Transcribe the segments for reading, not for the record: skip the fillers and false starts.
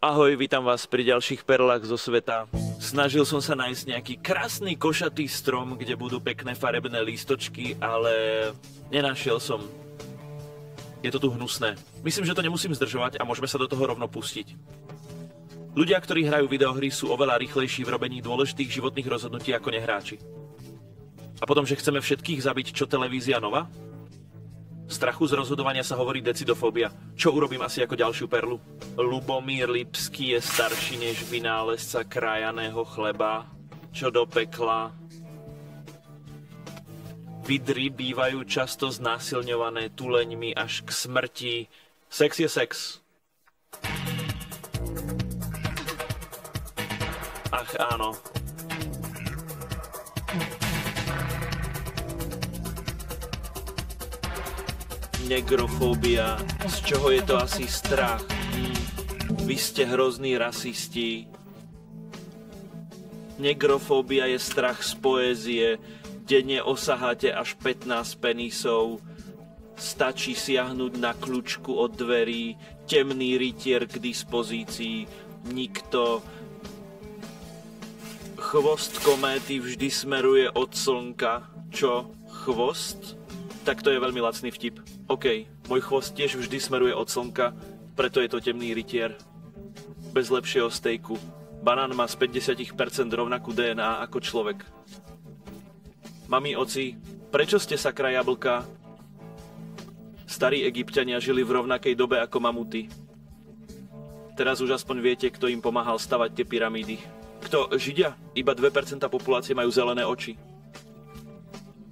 Ahoj, vítam vás pri ďalších perlách zo sveta. Snažil som sa nájsť nejaký krásny košatý strom, kde budú pekné farebné lístočky, ale nenašiel som. Je to tu hnusné. Myslím, že to nemusím zdržovať a môžeme sa do toho rovno pustiť. Ľudia, ktorí hrajú videohry, sú oveľa rýchlejší v robení dôležitých životných rozhodnutí ako nehráči. A potom, že chceme všetkých zabiť, čo televízia nova? Strachu z rozhodovania sa hovorí decidofóbia. Čo urobím asi ako ďalšiu perlu? Lubomír Lipský je starší než vynálezca krajaného chleba. Čo do pekla? Vidry bývajú často znásilňované tuleňmi až k smrti. Sex je sex. Ach áno. Negrofóbia. Z čoho je to asi strach? Vy ste hrozní rasisti. Negrofóbia je strach z poézie. Denne osaháte až 15 penisov. Stačí siahnuť na kľúčku od dverí. Temný rytier k dispozícii. Nikto. Chvost kométy vždy smeruje od slnka. Čo? Chvost? Tak to je veľmi lacný vtip. OK, môj chvost tiež vždy smeruje od slnka, preto je to temný rytier. Bez lepšieho stejku. Banán má z 50% rovnakú DNA ako človek. Mami, oci, prečo ste sakra jablka? Starí Egypťania žili v rovnakej dobe ako mamuty. Teraz už aspoň viete, kto im pomáhal stavať tie pyramídy. Kto? Židia? Iba 2% populácie majú zelené oči.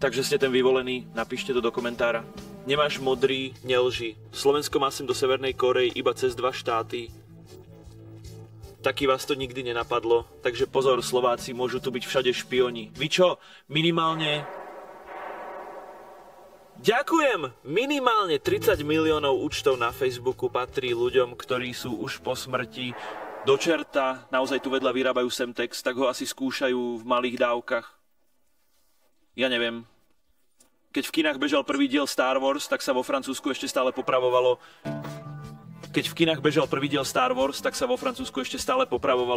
Takže ste ten vyvolený, napíšte to do komentára. Nemáš modrý, nelži. Slovensko má sem do Severnej Kórey iba cez 2 štáty. Taky vás to nikdy nenapadlo, takže pozor Slováci, môžu tu byť všade špioni. Vy čo? Minimálne... Ďakujem! Minimálne 30 miliónov účtov na Facebooku patrí ľuďom, ktorí sú už po smrti. Do čerta, naozaj tu vedľa vyrábajú Semtex, tak ho asi skúšajú v malých dávkach. Ja neviem. Keď v kinách bežal prvý diel Star Wars, tak sa vo Francúzsku ešte stále popravovalo...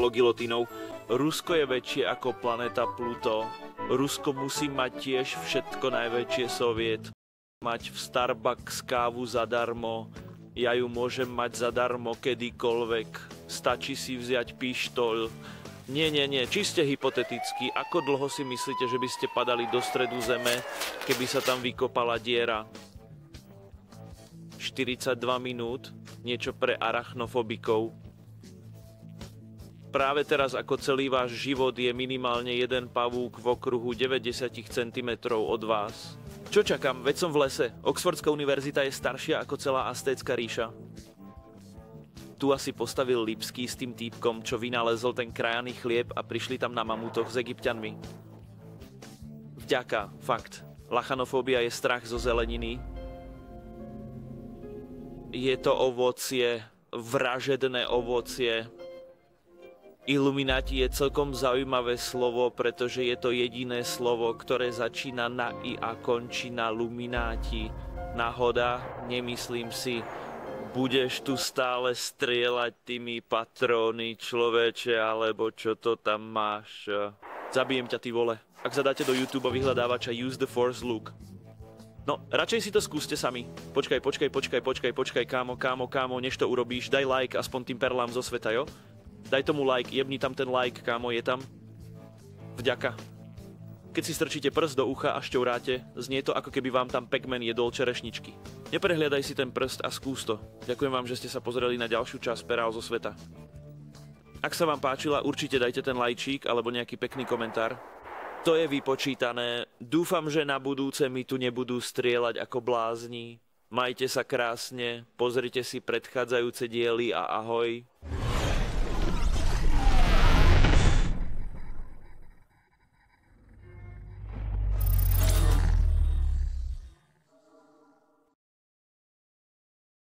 gilotínou. Rusko je väčšie ako planéta Pluto. Rusko musí mať tiež všetko najväčšie Soviet. Mať v Starbucks kávu zadarmo. Ja ju môžem mať zadarmo kedykoľvek. Stačí si vziať pištoľ. Nie, čiste hypoteticky. Ako dlho si myslíte, že by ste padali do stredu zeme, keby sa tam vykopala diera? 42 minút? Niečo pre arachnofobikov. Práve teraz, ako celý váš život, je minimálne jeden pavúk v okruhu 90 cm od vás. Čo čakám? Veď som v lese. Oxfordská univerzita je staršia ako celá Aztécka ríša. Tu asi postavil Lipský s tým týpkom, čo vynalezol ten krajaný chlieb a prišli tam na mamutoch s Egypťanmi. Vďaka, fakt. Lachanofóbia je strach zo zeleniny. Je to ovocie, vražedné ovocie. Iluminati je celkom zaujímavé slovo, pretože je to jediné slovo, ktoré začína na i a končí na lumináti. Náhoda? Nemyslím si. Budeš tu stále strieľať tými patróny, človeče, alebo čo to tam máš? Zabijem ťa, ty vole. Ak zadáte do YouTube vyhľadávača Use the Force Luke. No, radšej si to skúste sami. Počkaj, kámo, než to urobíš, daj like aspoň tým perlám zo sveta, jo? Daj tomu like, jebni tam ten like, kámo, je tam? Vďaka. Keď si strčíte prst do ucha a šťouráte, znie to, ako keby vám tam Pac-Man jedol čerešničky. Neprehliadaj si ten prst a skús to. Ďakujem vám, že ste sa pozreli na ďalšiu časť Perál zo sveta. Ak sa vám páčila, určite dajte ten lajčík alebo nejaký pekný komentár. To je vypočítané. Dúfam, že na budúce mi tu nebudú strieľať ako blázni. Majte sa krásne, pozrite si predchádzajúce diely a ahoj.